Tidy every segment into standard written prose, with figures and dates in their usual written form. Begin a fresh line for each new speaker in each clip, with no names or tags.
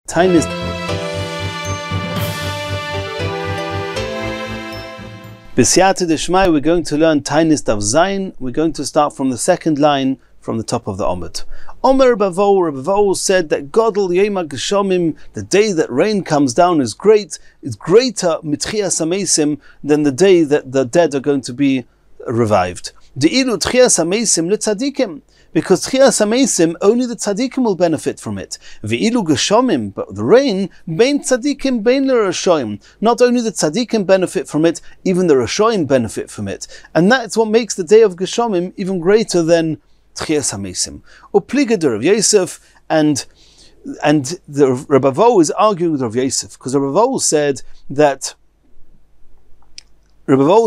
Taanit B'siyata d'shmai, we're going to learn Taanit Daf Zayin. We're going to start from the second line from the top of the Omid. Omer Rabbi said that Godel Yema Geshomim, the day that rain comes down is great. It's greater mitchias hamesim than the day that the dead are going to be revived. De'ilu tchias hamesim litzadikim. Because tchias hamesim, only the tzadikim will benefit from it. Ve'ilu geshomim, but the rain, bein tzadikim, bein l'rashoim. Not only the tzadikim benefit from it, even the rashoim benefit from it. And that's what makes the day of geshomim even greater than tchias hamesim. Upligadur of Yosef, and the Rabbi is arguing with Rav Yosef, because Rabbi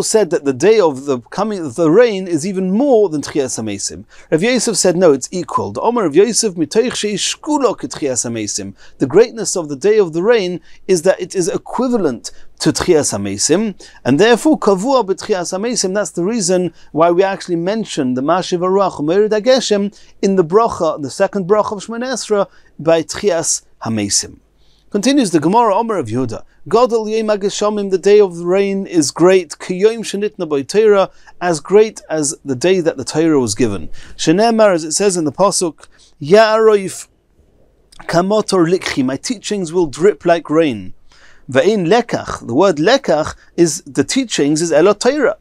said that the day of the coming of the rain is even more than Tchias HaMesim. Rav Yosef said no, it's equal. The Omer of Yosef mitoich sheishkulo k'Tchias HaMesim. The greatness of the day of the rain is that it is equivalent to Tchias HaMesim, and therefore kavua b'Tchias HaMesim. That's the reason why we actually mention the Mashiv Haruach Umerid HaGeshem in the bracha, the second bracha of Shemona Esra, by Tchias HaMesim. Continues the Gemara, Omer of Yehuda. Godel Yema Geshomim, the day of the rain is great. Kiyom shenitna by Torah, as great as the day that the Torah was given. Shenemar, as it says in the pasuk, Ya'aroif kamotor likchi, my teachings will drip like rain. Ve'in lekach, the word lekach is the teachings is elot Torah,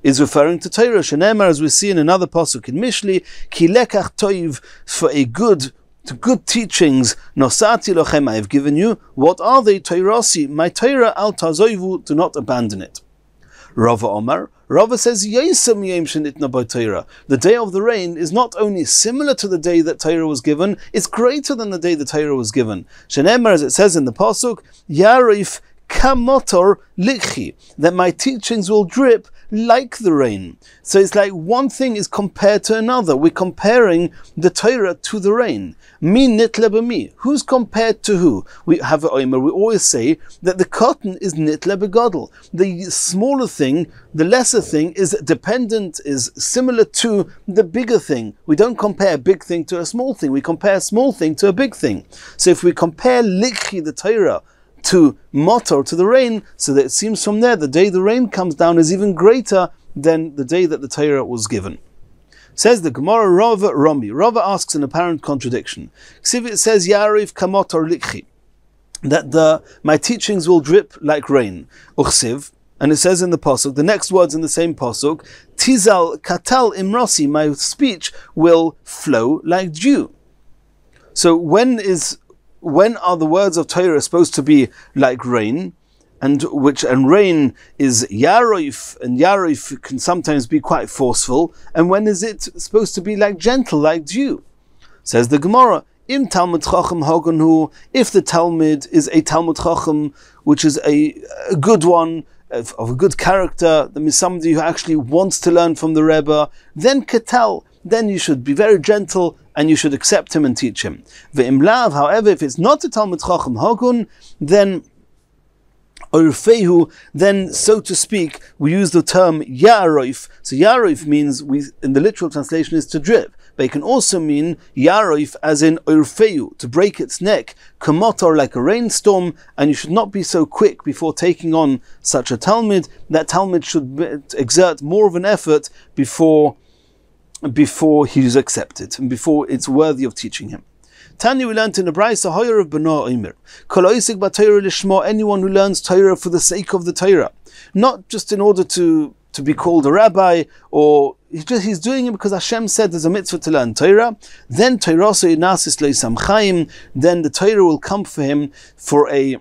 is referring to Torah. Shenemar, as we see in another pasuk in Mishli, ki lekach toiv, for a good teachings, nosati lochem, I have given you. What are they? Toirasi, my Torah, al tazoivu, do not abandon it. Rava Omar, Rava says, Yesem yem shenitna by Torah. The day of the rain is not only similar to the day that Torah was given, it's greater than the day the Torah was given. Shenemar, as it says in the pasuk, Yarif kamotor likhi, that my teachings will drip like the rain. So it's like one thing is compared to another. We're comparing the Torah to the rain. Mi nitle b'mi. Who's compared to who? We have a omer. We always say that the cotton is nitle b'godel. The smaller thing, the lesser thing, is dependent, is similar to the bigger thing. We don't compare a big thing to a small thing. We compare a small thing to a big thing. So if we compare likhi, the Torah, to motor, to the rain, so that it seems from there the day the rain comes down is even greater than the day that the Torah was given. Says the Gemara, Rava Rami. Rava asks an apparent contradiction. It says Yarif kamotor likhi, that my teachings will drip like rain. Uchsiv, and it says in the pasuk, the next words in the same pasuk, Tizal katal imrosi, my speech will flow like dew. So when are the words of Torah supposed to be like rain, and rain is yaroif, and yaroif can sometimes be quite forceful, and when is it supposed to be like gentle, like dew? Says the Gemara, Im Talmud Chacham Hoganhu, if the Talmud is a Talmud Chacham, which is a good one, of a good character, that is somebody who actually wants to learn from the Rebbe, then Ketal, then you should be very gentle and you should accept him and teach him. Ve'im lav, however, if it's not a Talmud Chacham Hogun, then Urfehu, then, so to speak, we use the term Ya'aroif. So Ya'aroif means, in the literal translation, is to drip. But it can also mean Ya'aroif as in Urfehu, to break its neck, Kamotor, like a rainstorm, and you should not be so quick before taking on such a Talmud. That Talmud should exert more of an effort before he is accepted, and before it's worthy of teaching him. Tanya, we learned in the Brayso, Hoyer of B'no Omer, Kol Oisik B'Torah Lishmo, anyone who learns Torah for the sake of the Torah, not just in order to be called a rabbi, or he's doing it because Hashem said there's a mitzvah to learn Torah, then Torah so Inasis Leisam Chaim, then the Torah will come for him for a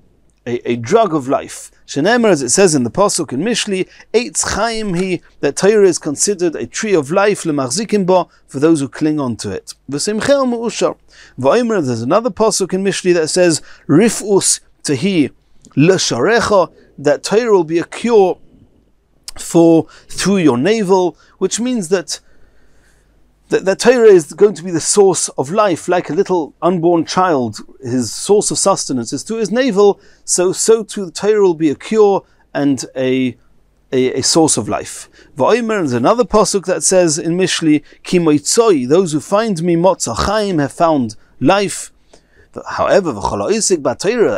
drug of life. Shenemar, as it says in the pasuk in Mishli, Eitz Chaim he, that Torah is considered a tree of life, lemachzikim bo, for those who cling on to it. V'simchel mu'ushar. V'omer, there's another pasuk in Mishli that says, Rifus tehi l'sharecha, that Torah will be a cure through your navel, which means that Torah is going to be the source of life, like a little unborn child. His source of sustenance is through his navel, so too the Torah will be a cure and a source of life. V'omer, there's another pasuk that says in Mishli, Ki moitzoi, those who find me, motza chaim, have found life. However,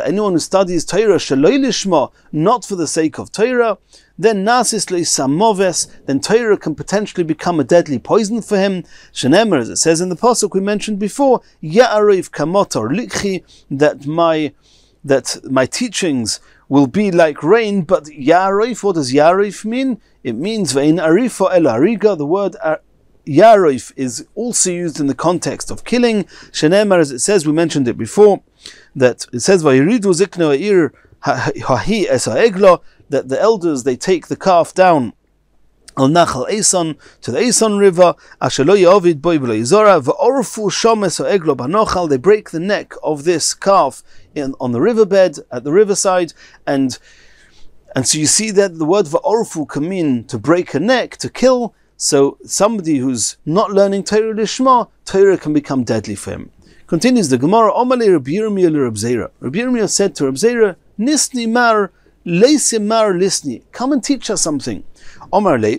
anyone who studies Torah sheloi lishma, not for the sake of Torah, then nasis samoves, then Torah can potentially become a deadly poison for him. Shenemer, as it says in the pasuk we mentioned before, ya'arif kamotor likhi, that my teachings will be like rain. But ya'arif, what does ya'arif mean? It means ve'in arifa el ariga. The word Yarif is also used in the context of killing. Shenemar, as it says, we mentioned it before, that it says Vayiridu zikno ha'ir hahi es ha'egla, that the elders, they take the calf down al nachal Eson, to the Eson river, asher lo yavid boi v'lo yizora, v'orfu shomes ha'egla banochal, they break the neck of this calf on the riverbed, at the riverside, and so you see that the word v'orfu can mean to break a neck, to kill. So somebody who's not learning Torah Lishma, Torah can become deadly for him. Continues the Gemara, Omale Rabbi Yirmiyah le Rabbi Zera. Rabbi Yirmiyah said to Rabbi Zera, Nisni mar, leise mar lisni. Come and teach us something. Omar le,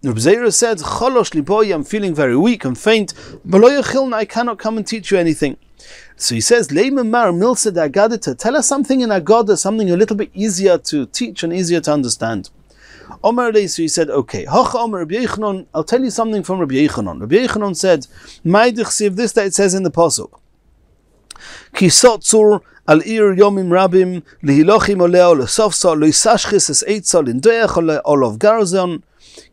Rabbi Zera said, Cholosh liboy, I'm feeling very weak and faint. B'lo yachilna, I cannot come and teach you anything. So he says, Leime mar milsa da agadita. Tell us something in Agada, something a little bit easier to teach and easier to understand. Omar le, so he said, okay. Hocha Omar Rabbi Yechanon, I'll tell you something from Rabbi Yechanon. Rabbi Yechanon said, Ma'idich this that it says in the pasuk. Ki sotzur al ir yomim rabim lihilochim oleo lesofsa loisashchis es eitza lindoech olov garzon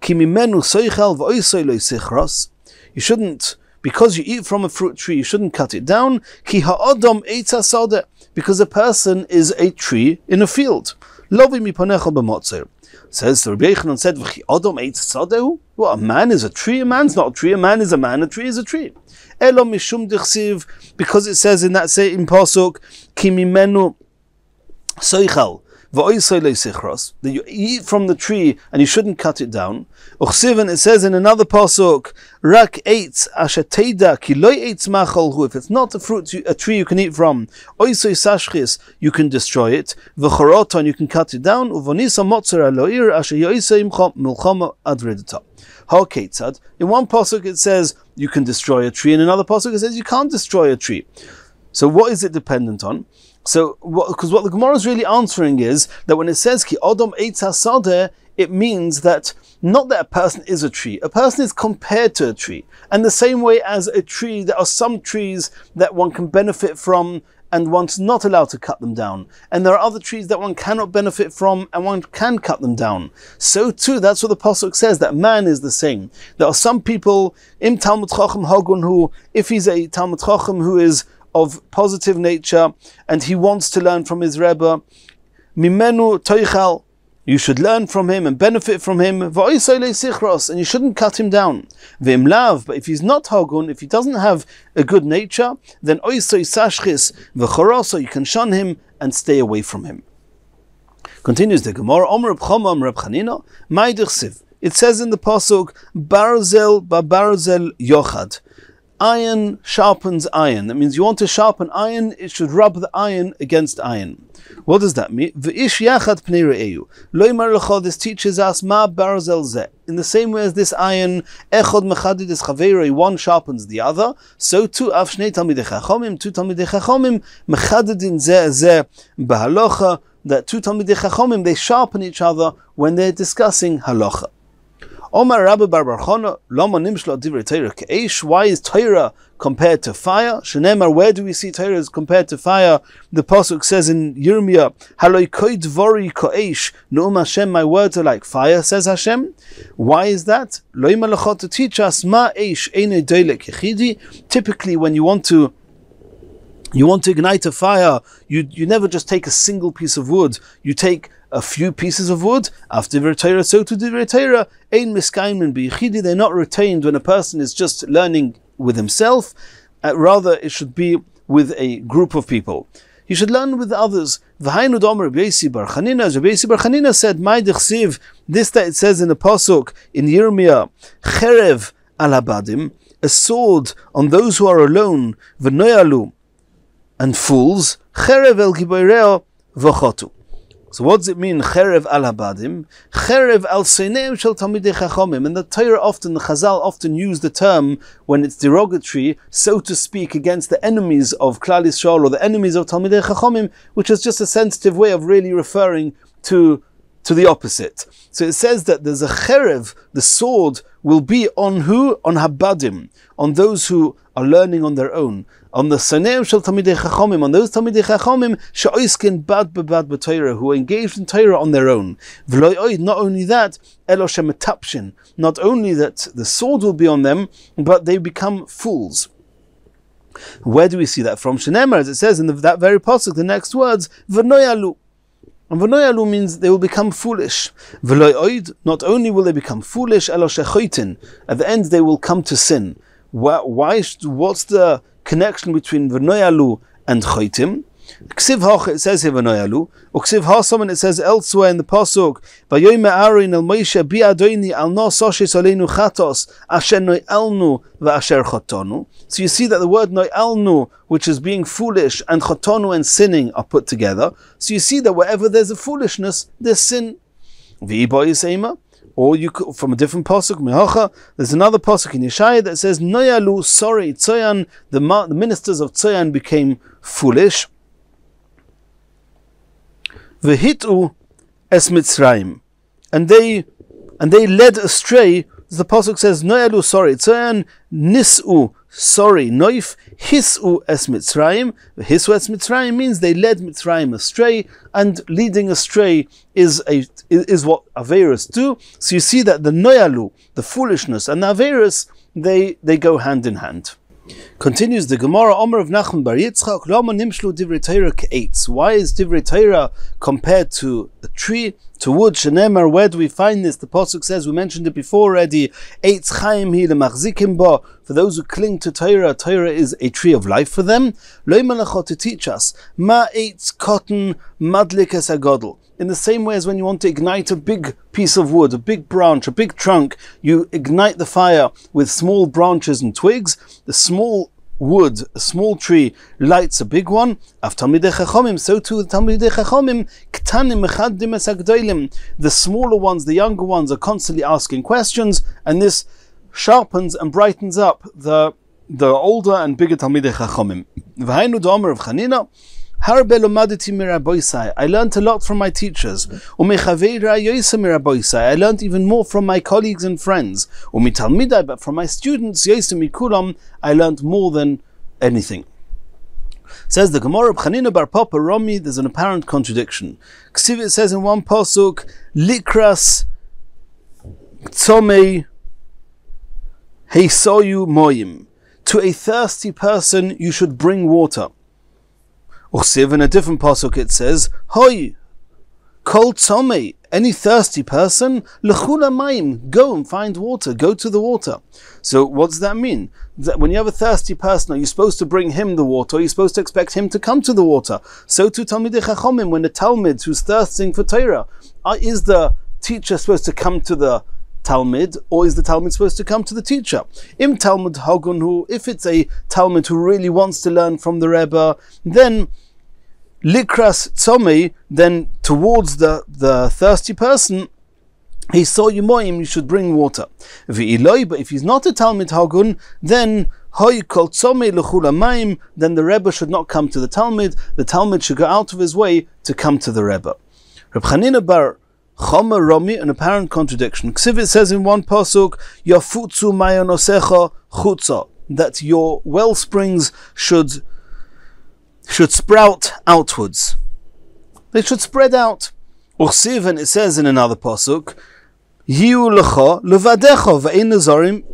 ki mimenu soichal v'oisoi loisichros. You shouldn't, because you eat from a fruit tree, you shouldn't cut it down. Ki ha'odom eitza sode, because a person is a tree in a field. Lovi miponecha b'motzer. Says the Rabbi Yechanan said, "V'chi ate sadehu." Well, a man is a tree. A man's not a tree. A man is a man. A tree is a tree. Elo mishum dichsiv, because it says in that say in pasuk, "Ki mimenu soichal v'oisei leisichros," that you eat from the tree and you shouldn't cut it down. Uchsiven, it says in another pasuk, "Rak eitz asher teida ki lo eitz macholhu." If it's not a fruit, a tree you can eat from, oisei sashchis, you can destroy it. V'choroton, you can cut it down. Uvonisa motzer aloir asher yoisei imcha milchama adredita. Ha'ketzad. In one pasuk it says you can destroy a tree, in another pasuk it says you can't destroy a tree. So what is it dependent on? So, because what the Gemara is really answering is that when it says ki odom eitz hasadeh, it means that not that a person is a tree. A person is compared to a tree. And the same way as a tree, there are some trees that one can benefit from and one's not allowed to cut them down. And there are other trees that one cannot benefit from and one can cut them down. So too, that's what the pasuk says, that man is the same. There are some people, im Talmud Chacham Hagun, who, if he's a Talmud Chacham who is of positive nature and he wants to learn from his Rebbe, mimenu toichal, you should learn from him and benefit from him, and you shouldn't cut him down. But if he's not Hagun, if he doesn't have a good nature, then you can shun him and stay away from him. Continues the Gemara, it says in the pasuk, Barzel ba barzel yochad. Iron sharpens iron. That means you want to sharpen iron, it should rub the iron against iron. What does that mean? V'ish yachad pnei re'eyu. Loimar lecha, this teaches us ma barzel zeh. In the same way as this iron, echod mechadid es chaverei, one sharpens the other, so too av shnei talmidei chachomim, two talmidei chachomim, mechadidin zeh zeh b'halocha, that two talmidei chachomim, they sharpen each other when they're discussing halacha. Omar Rabbi bar bar Chana, Lama nimshla divrei Torah k'eish. Why is Torah compared to fire? Shenemar, where do we see Torah is compared to fire? The pasuk says in Yirmiyah, Haloi koi dvori k'eish, Nu'um Hashem, my words are like fire, says Hashem. Why is that? Lo imalacha, to teach us ma eish eine doilek yechidi. Typically, when you want to ignite a fire, you never just take a single piece of wood. You take a few pieces of wood. After Divrei Torah, so to Divrei Torah, ein miskaymin b'yichidi. They're not retained when a person is just learning with himself. Rather, it should be with a group of people. You should learn with others. V'hainu domer Rabbi Yosi bar Chanina. As Rabbi Yosi bar Chanina said, "My dechsiv." This that it says in the pasuk in Yirmiyah, cherev al habadim, a sword on those who are alone. V'noyalu, and fools. Cherev el giboreo v'chotu. So what does it mean, cherev al habadim? Cherev al seineim shel talmidei chachomim. And the Torah often, the Chazal often use the term when it's derogatory, so to speak, against the enemies of Klal Yisrael or the enemies of talmidei chachomim, which is just a sensitive way of really referring to the opposite. So it says that there's a cherev, the sword will be on who? On habadim, on those who are learning on their own. On the Saneim Shel Talmidei Chachomim, on those Talmidei Chachomim, She'oiskin bad bebad b'Torah, who are engaged in Torah on their own. Not only that, Elo shemetapshin, not only that the sword will be on them, but they become fools. Where do we see that from? Shenemar, as it says in that very pasuk, the next words, V'noyalu. And V'noyalu means they will become foolish. Not only will they become foolish, Elo shechoitin, at the end they will come to sin. What's the connection between V'noyalu and Choitim? Ksiv Hoch, it says here V'noyalu. Uksiv Hosaman, it says elsewhere in the Pasuk, Vayoyme Aaron el Moshe bi Adoini al no soshes aleinu chatos asher no'elnu v'asher chotonu. So you see that the word no'elnu, which is being foolish, and chotonu and sinning are put together. So you see that wherever there's a foolishness, there's sin. V'ibo Yisema. Or you could, from a different pasuk, Mehacha, there's another pasuk in Yeshaya that says, Noyalu, sorry, Tzoyan, the ministers of Tzoyan became foolish. V'hitu es Mitzrayim, and they led astray. The pasuk says, Noyalu, sorry, Tzoyan, Nis'u, sorry, Noif, Hisu es Mitzrayim. Hisu es Mitzrayim means they led Mitzrayim astray, and leading astray is what Averis do. So you see that the Noyalu, the foolishness, and the Averis, they go hand in hand. Continues the Gemara, Omer of Nachman bar Yitzchok, Lama nimshlu divrei Torah ke'etz. Why is divrei Torah compared to a tree, to wood? Shenemar, where do we find this? The pasuk says, we mentioned it before already, Eitz chaim hi lemachzikim ba. For those who cling to Torah, Torah is a tree of life for them. Lo malachot, to teach us, ma eitz cotton madlik es agodel. In the same way as when you want to ignite a big piece of wood, a big branch, a big trunk, you ignite the fire with small branches and twigs. The small wood, a small tree, lights a big one. Af Talmidei Chachomim, so too the Talmidei Chachomim, ktanim mechaddim es hagdolim. The smaller ones, the younger ones, are constantly asking questions, and this sharpens and brightens up the older and bigger Talmidei Chachomim. V'hainu d'omer of Chanina. I learned a lot from my teachers. I learned even more from my colleagues and friends. But from my students, I learned more than anything. Says the Gemara, Chanina bar Papa Romi, there's an apparent contradiction. It says in one pasuk, Likras Tzomei Heisoyu Moyim. To a thirsty person, you should bring water. Uchsiv, in a different pasuk it says, Hoi, kol tzomei, any thirsty person, lechula mayim, go and find water, go to the water. So what does that mean? That when you have a thirsty person, are you supposed to bring him the water, or are you supposed to expect him to come to the water? So too Talmidei Chachomim, when the Talmud who's thirsting for Torah, is the teacher supposed to come to the Talmud, or is the Talmud supposed to come to the teacher? Im Talmud Hagun, who, if it's a Talmud who really wants to learn from the Rebbe, then Likras Tzomei, then towards the thirsty person, he saw you moim, you should bring water. V'iloi, but if he's not a Talmud Hagun, then Hoy kol tzomei l'chula mayim, then the Rebbe should not come to the Talmud should go out of his way to come to the Rebbe. Reb Chanina bar Choma Romi, an apparent contradiction. Ksiv, it says in one pasuk, Yafutzu mayonosecha chutza, that your well springs should sprout outwards. They should spread out. Uchsiv, and it says in another pasuk, Yiu lecha levadecha ve'ein nazarim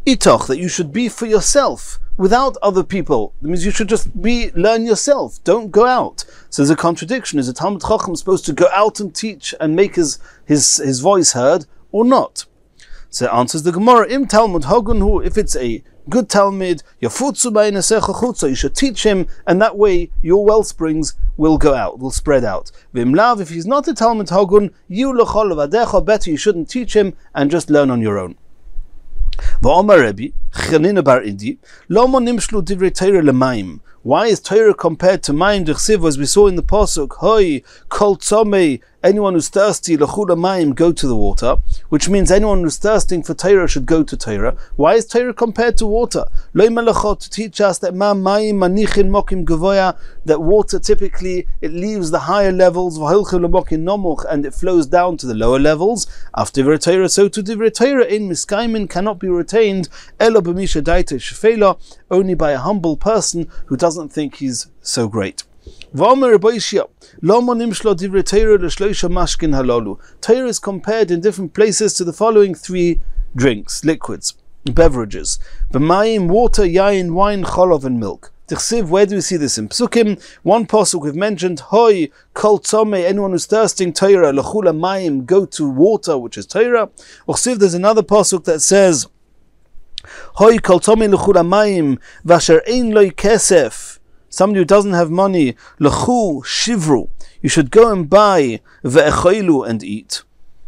itoch, that you should be for yourself, without other people. That means you should just learn yourself. Don't go out. So there's a contradiction. Is a Talmud Chacham supposed to go out and teach and make his voice heard, or not? So it answers the Gemara, Im Talmud Hagun hu, if it's a good Talmud, Yafutzu b'einesecha chutza, you should teach him, and that way your well springs will go out, will spread out. V'im lav, if he's not a Talmud Hagun, Yu l'chol levadecha, better you shouldn't teach him and just learn on your own. V'omar Rabbi, Chanina bar Idi, Lomo nimshlu divrei Torah lemayim. Why is Torah compared to mayim d'chsiv, as we saw in the pasuk, Hoi Kol tzomei, anyone who's thirsty, l'chul hamayim, go to the water, which means anyone who's thirsting for Torah should go to Torah. Why is Torah compared to water? Lo melachot, to teach us that ma mayim manichin mokim gavoya, that water typically it leaves the higher levels, v'holchim lemokim nomuch, and it flows down to the lower levels. After divrei Torah, so to divrei Torah in miskaimin cannot be retained elo b'misha daita shefela, only by a humble person who doesn't think he's so great. Torah is compared in different places to the following three drinks, liquids, beverages: b'mayim, water; yain, wine; cholov, and milk. Tichsiv, where do we see this in Psukim? One pasuk we've mentioned, hoi kol tzomei, anyone who's thirsting, Torah, l'chul hamayim, go to water, which is Torah. Tichsiv, there's another pasuk that says, hoi kol tzomei l'chul hamayim, vasher ein loi kesef, somebody who doesn't have money, l'chu shivru, you should go and buy ve'echoilu, and eat.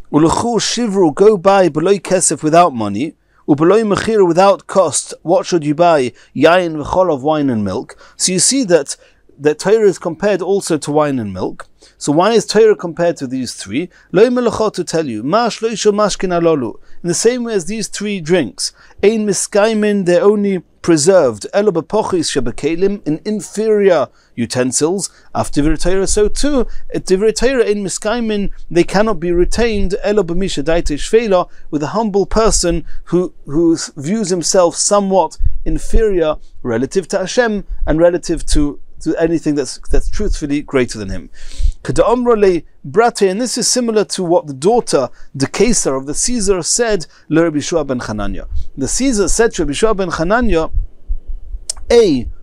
U'lechu shivru, go buy b'loi kesef, without money. U'b'loi mechira, without cost. What should you buy? Yain v'cholov, wine and milk. So you see that Torah is compared also to wine and milk. So why is Torah compared to these three? Lo melachot, to tell you, ma shloisha mashkin alolu, in the same way as these three drinks, ein miskaimin, they're only preserved, elo b'pochis shebekelim, in inferior utensils. After divrei Torah, so too at divrei Torah in miskaimin, they cannot be retained elo b'misha daita shvela, with a humble person who views himself somewhat inferior relative to Hashem and relative to anything that's truthfully greater than him. And this is similar to what the daughter, the Caesar of the Caesar, said to Rabbi Yehoshua ben Chananya. The Caesar said to Rabbi Yehoshua ben Chananya,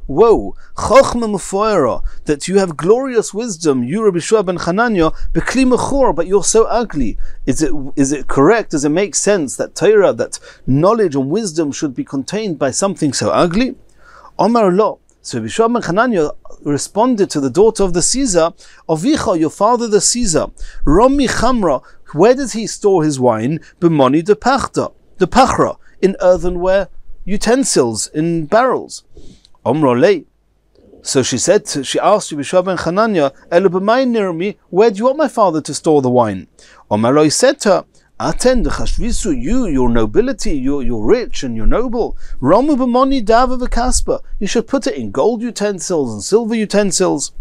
whoa, chochma mufoira, that you have glorious wisdom, you Rabbi Yehoshua ben Chananya, bekli mechor, but you're so ugly. Is it correct? Does it make sense that Torah, that knowledge and wisdom should be contained by something so ugly? Omar lo. So Rabbi Yehoshua ben Chananya responded to the daughter of the Caesar, Avicha, your father the Caesar, Romi Chamra, where does he store his wine? B'moni de pachra, in earthenware utensils, in barrels. Omrolei. So she asked Rabbi Yehoshua ben Chananya, Elo b'mayin nirmi, where do you want my father to store the wine? Omarloi said to her, Aten dechashvisu, your nobility, you're rich and you're noble. Romu b'moni dava v'kaspa, you should put it in gold utensils and silver utensils.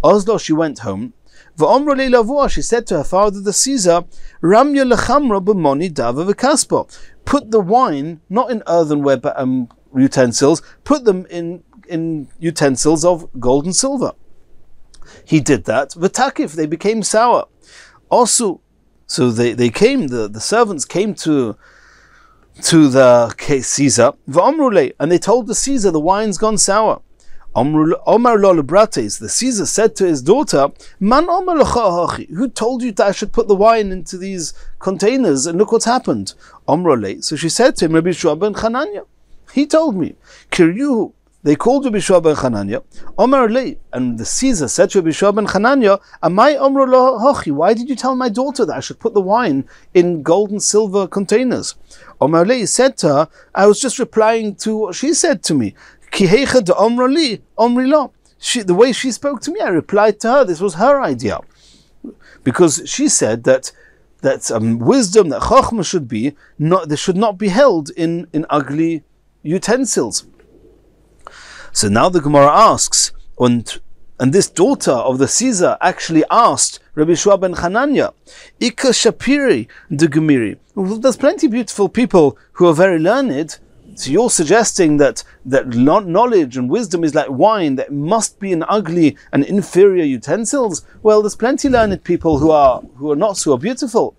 Oslo, she went home. V'omra le'lavua, she said to her father the Caesar, Ramya lechamra b'moni dava v'kaspa, put the wine not in earthenware utensils, put them in utensils of gold and silver. He did that. V'takif, they became sour. Also, so they came, the servants came to the Caesar, and they told the Caesar, the wine's gone sour. Omar lo lebrates, the Caesar said to his daughter, Man omar lecha hachi, who told you that I should put the wine into these containers, and look what's happened. Omar le, so she said to him, Rabbi Yehoshua ben Chananya, he told me. Kiryuhu, they called Rabbi Yehoshua ben Chananya, Omar le, and the Caesar said to Rabbi Yehoshua ben Chananya, Amai omar lo hachi, why did you tell my daughter that I should put the wine in gold and silver containers? Omar le said to her, I was just replying to what she said to me. The way she spoke to me, I replied to her. This was her idea, because she said that wisdom, that chokhmah should be not, they should not be held in ugly utensils. So now the Gemara asks, and this daughter of the Caesar actually asked Rabbi Yehoshua ben Chananya, Ika Shapiri de Gemiri. Well, there's plenty of beautiful people who are very learned. So you're suggesting that knowledge and wisdom is like wine, that must be in ugly and inferior utensils? Well, there's plenty of learned people who are not so beautiful.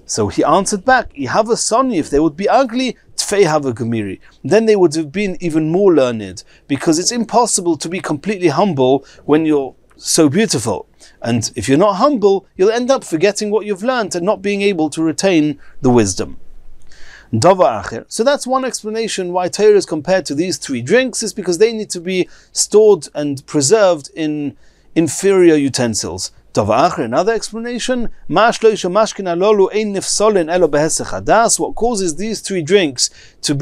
So he answered back, Ihava Soni, if they would be ugly, Tfei Hava Gemiri, then they would have been even more learned, because it's impossible to be completely humble when you're so beautiful. And if you're not humble, you'll end up forgetting what you've learned and not being able to retain the wisdom. So that's one explanation why Torah is compared to these three drinks, is because they need to be stored and preserved in inferior utensils. Another explanation, what causes these three drinks to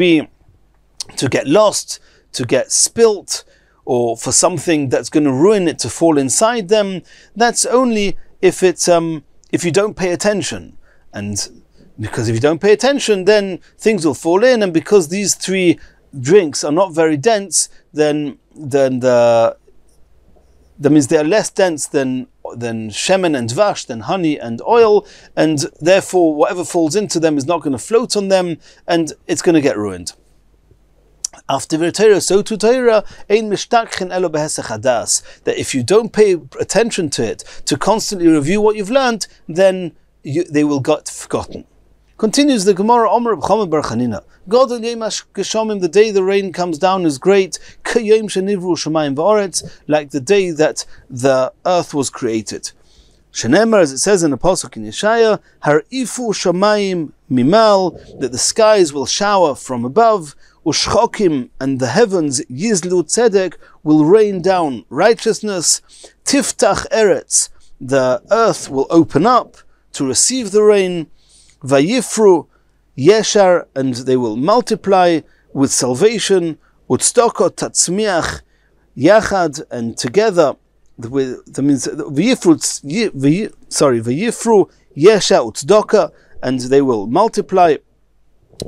get lost, to get spilt, or for something that's going to ruin it to fall inside them, that's only if you don't pay attention, and because if you don't pay attention, then things will fall in, and because these three drinks are not very dense, then that means they are less dense than shemen and dvash, than honey and oil, and therefore whatever falls into them is not going to float on them, and it's going to get ruined. After Torah, so to Torah, ein mishtakchen elo behesach hadas, that if you don't pay attention to it, to constantly review what you've learned, then they will get forgotten. Continues the Gemara, Omer B'chomer Bar Chanina, God el yom geshomim, the day the rain comes down is great, k'yom shenivru shamayim v'oretz, like the day that the earth was created. Shenemar, as it says in the Pasuk in Yeshaya, harifu shamayim mimal, that the skies will shower from above, ushchokim, and the heavens, yizlu tzedek, will rain down righteousness, tiftach eretz, the earth will open up to receive the rain, vayifru yeshar, and they will multiply with salvation, utzdaka tatzmiach yachad, and together, that means vayifru yeshar utzdaka, and they will multiply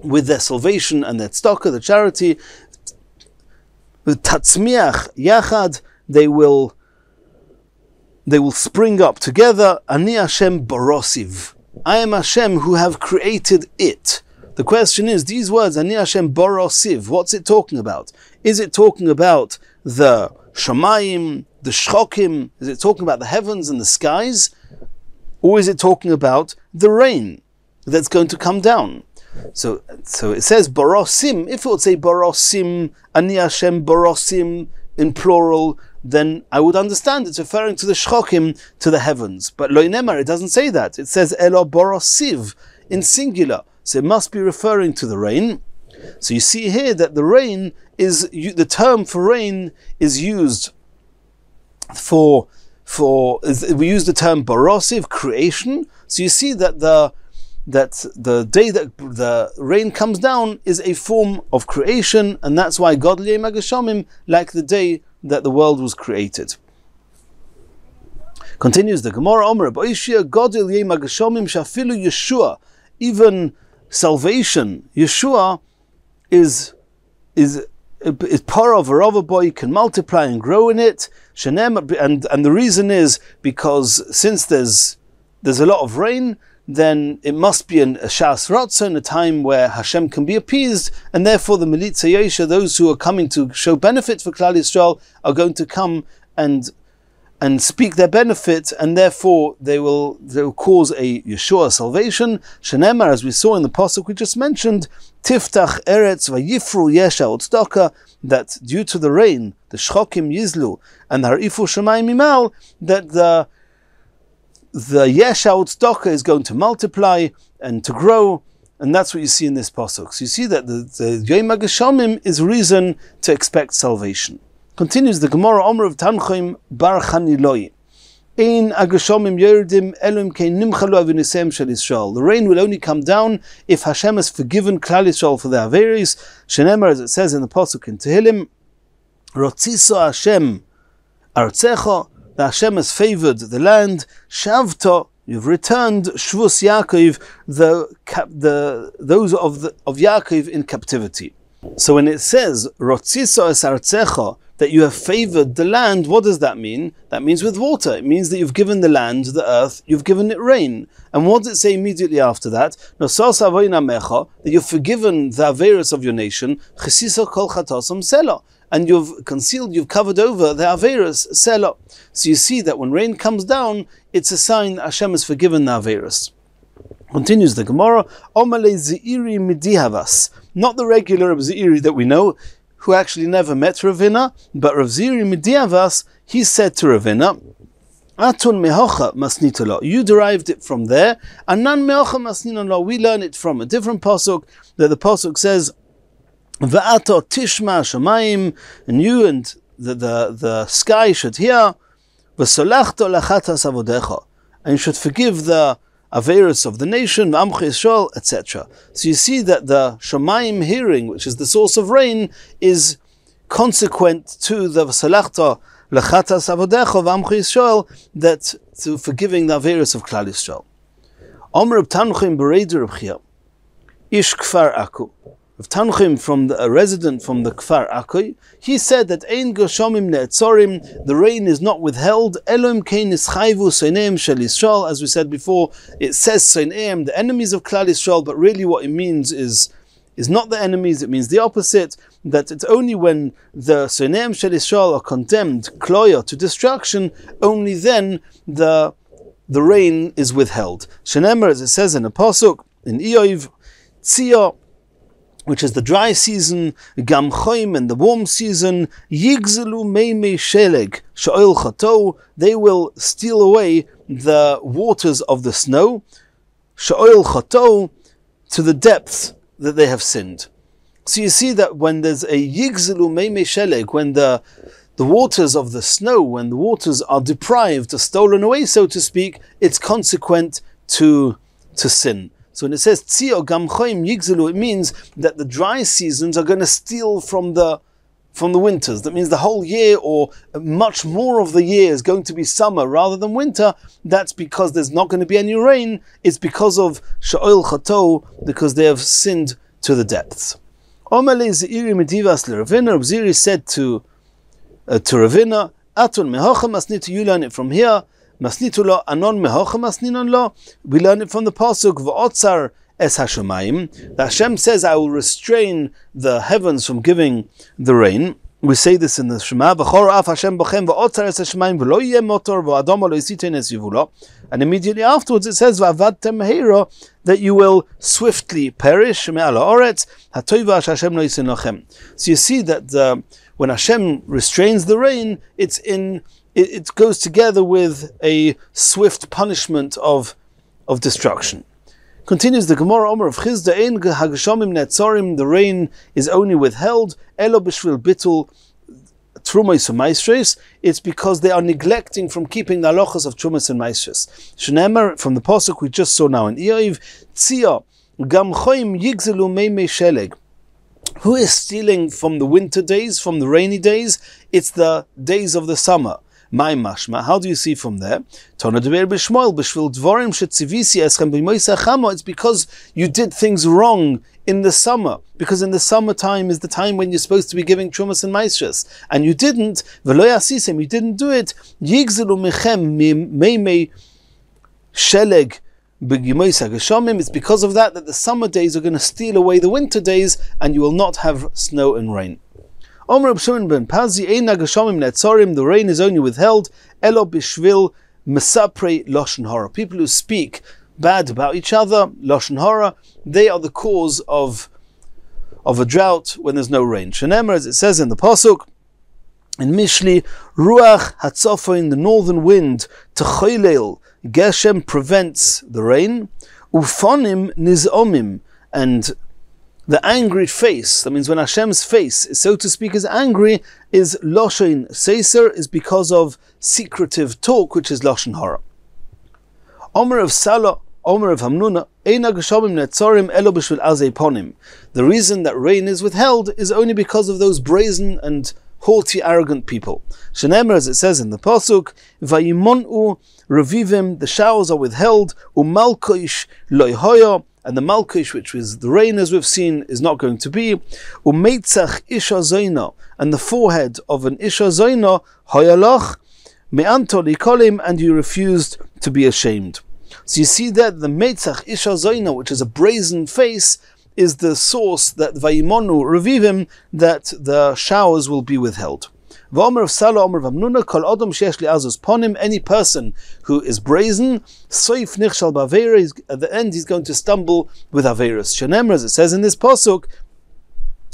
with their salvation and their tzedakah, the charity. With tatzmiach yachad, they will spring up together. Ani Hashem borosiv, I am Hashem who have created it. The question is, these words, Ani Hashem borosiv, what's it talking about? Is it talking about the shamayim, the shchokim? Is it talking about the heavens and the skies? Or is it talking about the rain that's going to come down? So it says borosim. If it would say borosim, Ani Hashem borosim in plural, then I would understand it's referring to the shchokim, to the heavens. But lo nemar, it doesn't say that. It says elo borosiv in singular. So it must be referring to the rain. So you see here that the rain is, the term for rain is used we use the term borosiv, creation. So you see that the day that the rain comes down is a form of creation, and that's why God Yom HaGeshomim, like the day that the world was created. Continues the Gemara, Omer B'Oishia, God Yom HaGeshomim shafilu Yeshua, even salvation, Yeshua is par of a rover boy, can multiply and grow in it. And the reason is because since there's a lot of rain, then it must be a Shas Ratzon, a time where Hashem can be appeased, and therefore the Melitza Yesha, those who are coming to show benefit for Klal Yisrael, are going to come and speak their benefit, and therefore they will cause a Yeshua salvation. Shenemar, as we saw in the pasuk we just mentioned, Tiftach Eretz Vayifru Yesha Utzdaka, that due to the rain, the Shchokim Yizlu, and the Harifu Shemayim Mimal, that the Yesha Utzdaka is going to multiply and to grow, and that's what you see in this pasuk. So you see that the Yom HaGeshomim is reason to expect salvation. Continues the Gemara, Omer of Tanchoim Bar Chaniloi, Ein HaGeshomim Yerdim Elohim Kein Nimchalu Avinisem Shel Yisrael. The rain will only come down if Hashem has forgiven Klal Yisrael for their averis. Shenemar, as it says in the pasuk in Tehillim, Rotziso Hashem Artzecha, that Hashem has favored the land. Shavta, you've returned. Shvus Yaakov, those of Yaakov in captivity. So when it says Rotziso es Artzecha, that you have favored the land, what does that mean? That means with water. It means that you've given the land, the earth, you've given it rain. And what does it say immediately after that? That you've forgiven the averos of your nation, and you've concealed, you've covered over the averos, selah. So you see that when rain comes down, it's a sign Hashem has forgiven the averos. Continues the Gemara, Omale Zeiri Midihavas, not the regular Zeiri that we know, who actually never met Ravina, but Rav Ziri Midiavas, he said to Ravina, Atun mehocha masnitolo, you derived it from there, and nan mehocha masnitolo, we learn it from a different pasuk, that the pasuk says, Va'ato tishma shamayim, and you and the sky should hear, V'solachto lachatas avodecha, and you should forgive the averos of the nation, Amcha Yisrael, etc. So you see that the Shamayim hearing, which is the source of rain, is consequent to the V'salachta lechatas avodecha v'amcha Yisrael, that to forgiving the averos of Klal Yisrael. Omer Reb Tanchim Bereder Reb Chia, Ish Kfar Akku. Reb Tanchim, from a resident from the Kfar Akku, he said that Ein Gershomim Ne'etzorim, the rain is not withheld. Elohim Kein Ischayvu Soineim Shel Yisrael. As we said before, it says Soineim, the enemies of Klal Yisrael, but really what it means is not the enemies, it means the opposite, that it's only when the Soineim Shel Yisrael are condemned, kloya, to destruction, only then the rain is withheld. Shenemer, as it says in a pasuk, in Iyov, Tzia, which is the dry season, Gam Choim, and the warm season, Yigzelu Meimei Sheleg, Sha'ol Chato, they will steal away the waters of the snow, Sha'ol Chato, to the depths that they have sinned. So you see that when there's a Yigzelu Meimei Sheleg, when the waters of the snow, when the waters are deprived, are stolen away, so to speak, it's consequent to sin. So when it says Tzio Gam Choim Yigzelu, it means that the dry seasons are going to steal from the winters. That means the whole year, or much more of the year, is going to be summer rather than winter. That's because there's not going to be any rain. It's because of Sha'ol Chato, because they have sinned to the depths. Omelei Zeiri Medivas LeRavina, Reb Ziri said to Ravina, Aton mehocha masnitu, you learn it from here. Masnitu lo anon mehocha masninon lo. We learn it from the pasuk v'otzar es hashamayim. That Hashem says, I will restrain the heavens from giving the rain. We say this in the Shema. V'chor af Hashem b'chem v'otzar es hashamayim v'lo yeh motor v'adoma lo yisitein es yivulo. And immediately afterwards it says v'avadtem meheira, that you will swiftly perish me'al ha'oretz hatoiva Hashem lo yisin lochem. So you see that when Hashem restrains the rain, it goes together with a swift punishment of destruction. Continues the Gemara, Omer of Chizda, Ein Hagashomim Netzorim, the rain is only withheld, Elo B'shvil Bitul Trumos and Maistres, it's because they are neglecting from keeping the halachas of Trumos and Maistres. Shnemer, from the pasuk we just saw now in Iyov, Tzia, Gam Choim Yigzelu Meimei Sheleg. Who is stealing from the winter days, from the rainy days? It's the days of the summer. My mashma. How do you see from there? It's because you did things wrong in the summer. Because in the summertime is the time when you're supposed to be giving trumas and maishes, and you didn't. You didn't do it. It's because of that the summer days are going to steal away the winter days, and you will not have snow and rain. The rain is only withheld elo bishvil mesapre lashon hara. People who speak bad about each other, lashon hara, they are the cause of a drought when there's no rain. Shenemer, as it says in the pasuk in Mishli, ruach hatzofin, the northern wind, techoilel, Geshem prevents the rain, ufonim nizomim, and the angry face, that means when Hashem's face, so to speak, is angry, is Loshen Seiser, is because of secretive talk, which is Loshen Hara. Omer of Salah, Omer of Hamnuna, Eina Geshamim Netzorim Elo B'shvil Azei Ponim. The reason that rain is withheld is only because of those brazen and haughty, arrogant people. Shenemer, as it says in the pasuk, Vayimonu Revivim, the showers are withheld, Umalkoish Loihoya, and the Malkish, which is the rain as we've seen, is not going to be. Umeitzach Isha Zoina, and the forehead of an Isha Zoina, Hoyalach, Me'anto Likolim, and you refused to be ashamed. So you see that the Meitzach Isha Zoina, which is a brazen face, is the source that Vayimonu Revivim, that the showers will be withheld. V'omer of Salah, Omer of Amnuna, Kol Odom Shesh Li Azus Ponim, any person who is brazen, Soif Nichshal B'Aveira, at the end he's going to stumble with Aveirus. Shenemer, as it says in this pasuk,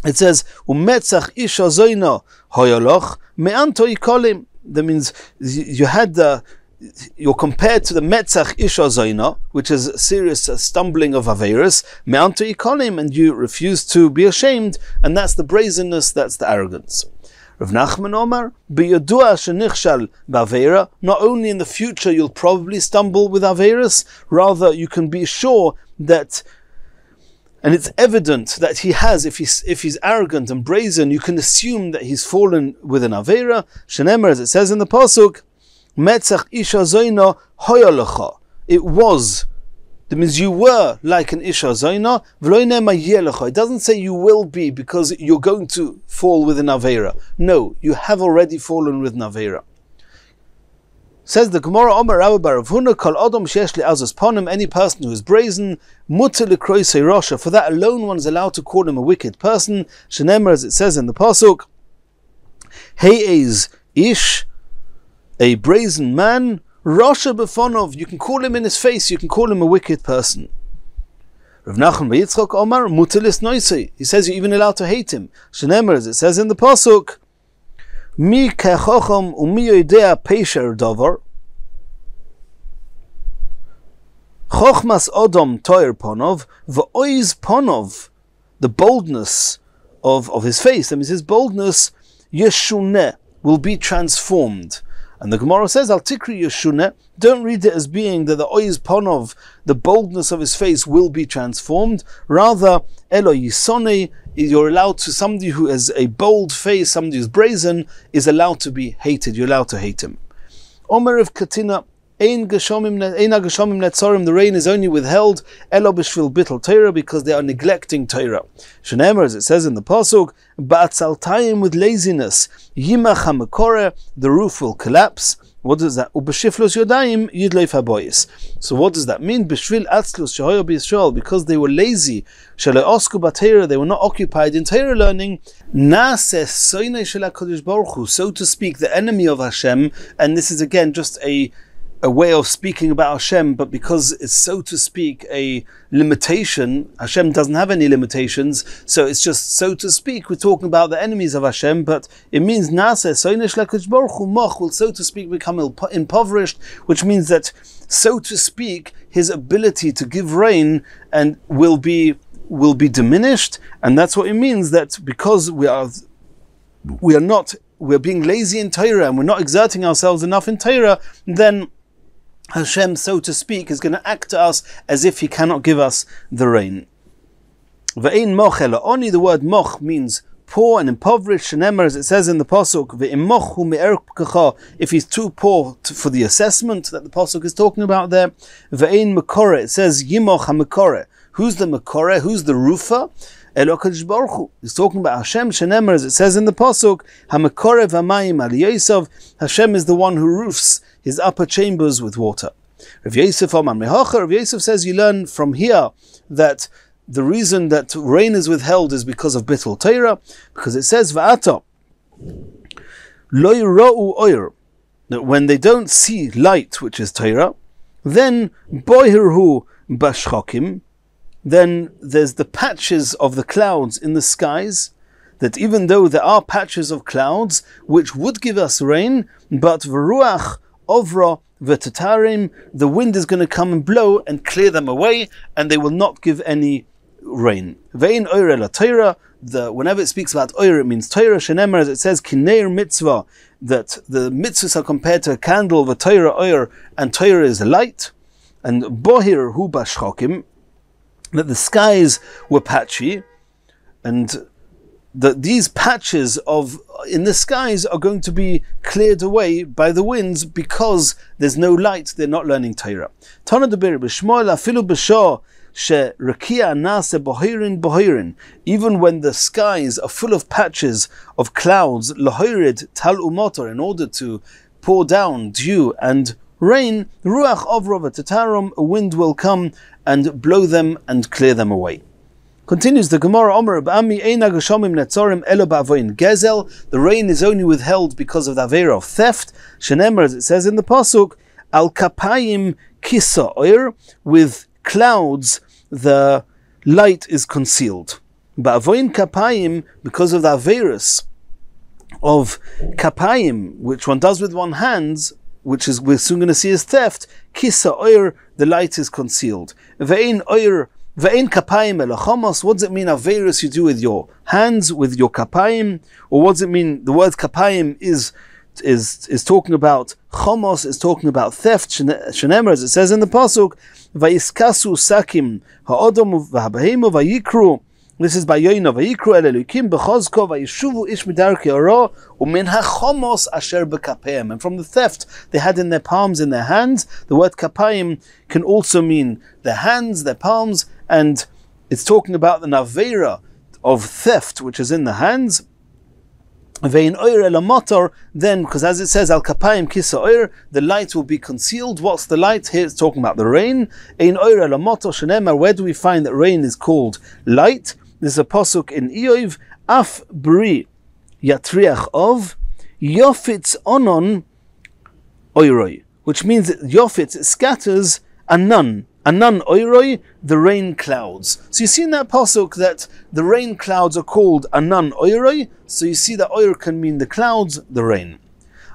it says, Umetzach Isha Zoina Hoyoloch Me'anto Yikolim. That means you're compared to the Metzach Isha Zoina, which is a serious stumbling of Aveirus, Me'anto Yikolim, and you refuse to be ashamed, and that's the brazenness, that's the arrogance. Rav Nachman Omar, B'yadua shenichshal b'aveira, not only in the future you'll probably stumble with Aveirus, rather you can be sure that and it's evident that he has, if he's arrogant and brazen, you can assume that he's fallen with an Aveira. Shenemer, as it says in the Pasuk, Metzach Isha Zoina Hoyalecha. It was. That means you were like an Isha Zoina. It doesn't say you will be because you're going to fall with an Aveira. No, you have already fallen with an Aveira. Says the Gemara, Omer Rabbi Bar Rav Huna, Kol Adam sheyesh li'azos ponim, any person who is brazen, muter l'kroisei rasha. For that alone, one is allowed to call him a wicked person. Shenemer, as it says in the pasuk, Hei'ez ish, a brazen man, rasha b'fonov. You can call him in his face. You can call him a wicked person. Rav Nachman bar Yitzchok Omar, muter l'snoisei. He says you're even allowed to hate him. Shenemer, as it says in the pasuk, Mi kechochom umi yoidea peisher davar. Chochmas odom toyer ponov v'oiz ponov. The boldness of his face, that means his boldness, yeshuneh, will be transformed. And the Gemara says, Al tikri yeshuneh, don't read it as being that the oiz ponov, the boldness of his face, will be transformed. Rather, elo yisonei, you're allowed to, somebody who has a bold face, somebody who's brazen, is allowed to be hated. You're allowed to hate him. Omer of Katina, Ein Geshomim Netzorim, the rain is only withheld, Elo B'shvil Bittel Torah, because they are neglecting Torah. Shenemer, as it says in the Pasuk, Ba'atzaltayim, with laziness, Yimach HaMekore, the roof will collapse. What does that? Ubeshiflos yodayim yidleif haboyis. So what does that mean? B'shvil atzlus shehoyo b'Yisrael, because they were lazy. Shelo osku b'Torah, they were not occupied in Torah learning. Naaseh soinei shel HaKadosh Baruch Hu, so to speak, the enemy of Hashem. And this is again just a way of speaking about Hashem, but because it's, so to speak, a limitation, Hashem doesn't have any limitations, so it's just, so to speak, we're talking about the enemies of Hashem, but it means Naseh, Soinesh LaKadosh Baruch Hu, Moch will, so to speak, become impoverished, which means that, so to speak, his ability to give rain and will be diminished, and that's what it means, that because we're being lazy in Torah, and we're not exerting ourselves enough in Torah, then Hashem, so to speak, is going to act to us as if he cannot give us the rain. Ve'ein moch ela oni, the word moch means poor and impoverished. Shenemer, as it says in the pasuk, ve'im moch hu me'er pkacha, if he's too poor for the assessment that the pasuk is talking about there. Ve'ein mekore, it says yimoch ha-mekore. Who's the mekore? Who's the roofer? Elo HaKadosh Baruch Hu. He's talking about Hashem. Shenemer, as it says in the pasuk, ha-mekore v'amayim al Yosef. Hashem is the one who roofs his upper chambers with water. Rav Yosef Amar Mehacha, Rav Yosef says you learn from here that the reason that rain is withheld is because of Bittul Torah, because it says Va'ata Lo Yira'u Oyer, that when they don't see light, which is Torah, then Bohirhu Bashchokim, then there's the patches of the clouds in the skies, that even though there are patches of clouds which would give us rain, but V'ruach Ovra v'tatarim, the wind is going to come and blow and clear them away, and they will not give any rain. Ve'in oyer la Torah, whenever it speaks about oyer, it means Torah. Shenemer, as it says, kineir mitzvah, that the mitzvahs are compared to a candle, the Torah oyer, and Torah is a light. And bohir hu bashchokim, that the skies were patchy, and that these patches in the skies are going to be cleared away by the winds because there's no light, they're not learning Torah. Tana deber b'shmoel afilu b'shah she'rekia nase bohirin bohirin. Even when the skies are full of patches of clouds, lahoirid tal umotor, in order to pour down dew and rain, ruach ovra v'tatarum, a wind will come and blow them and clear them away. Continues the Gemara, Omer Rabbi Eina Geshomim Netzorim Elo Ba'avoin Gezel. The rain is only withheld because of the avera of theft. Shenemer, as it says in the pasuk, Al Kapayim Kisa Oir, with clouds the light is concealed. Ba'avoin Kapayim, because of the averas of Kapayim, which one does with one hand, which is we're soon going to see as theft. Kisa Oir, the light is concealed. Ve'ein Oir. Ve'en kapayim elachamos. What does it mean, averis, you do with your hands, with your kapayim? Or what does it mean? The word kapayim is is talking about chomos, is talking about theft. Shenemer, as it says in the pasuk, vayiskasu sakim ha'odom v'habahemu vayikru. This is by Yoina vayikru el Elokim b'chozko vayishuvu ish midarkei oro umin hachomos asher b'kapeim. And from the theft they had in their palms, in their hands. The word kapayim can also mean their hands, their palms, and it's talking about the navera of theft which is in the hands. Vein oir el motor, then, because as it says al kapayim kisa oir, the light will be concealed. What's the light? Here it's talking about the rain. Ein oir el motor shenemar. Where do we find that rain is called light? There's a pasuk in Iyov, af bri yatriach of yofitz onon oiroi, which means that yofitz, it scatters anan oiroi, the rain clouds. So you see in that pasuk that the rain clouds are called anan oiroi. So you see that oir can mean the clouds, the rain.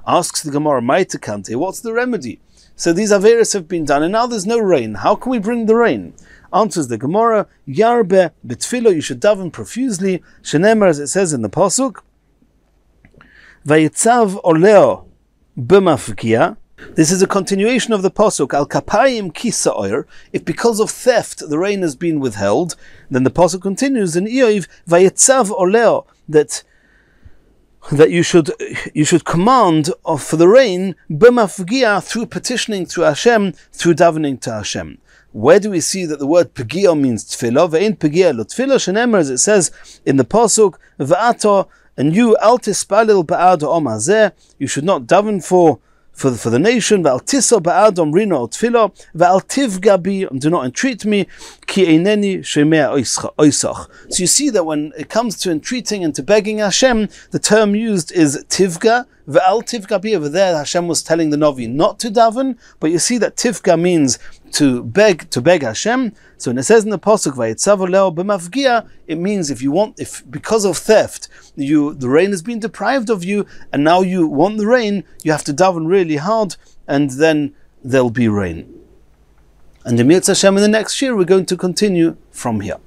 Asks the Gemara, Maitakante, what's the remedy? So these averis have been done, and now there's no rain. How can we bring the rain? Answers the Gemara, Yarbe bitfilo, you should daven profusely. Shenemer, as it says in the pasuk, Vayitzav oleo b'mafkia. This is a continuation of the pasuk, al kapayim kisa oir. If because of theft the rain has been withheld, then the pasuk continues in Iyov, Vayitzav oleo, that you should command for the rain b'mafgia, through petitioning to Hashem, through davening to Hashem. Where do we see that the word pegia means tefillah? Ve'en pegia lo tefillah shenemer, as it says in the pasuk, va'ato, and you al tispalil ba'ad ha'om hazeh, you should not daven for the nation. Va'al tisa ba'ad omrino tefillah, va'al tivga bi, and do not entreat me, ki eineni shemea oisach. So you see that when it comes to entreating and to begging Hashem, the term used is tivga. Va'al tivga bi, over there Hashem was telling the Navi not to daven, but you see that tivga means to beg Hashem. So when it says in the pasuk vayitzav oleo b'mafgia, it means if because of theft the rain has been deprived of you, and now you want the rain, you have to daven really hard, and then there'll be rain. And in Yitzchok in the next year we're going to continue from here.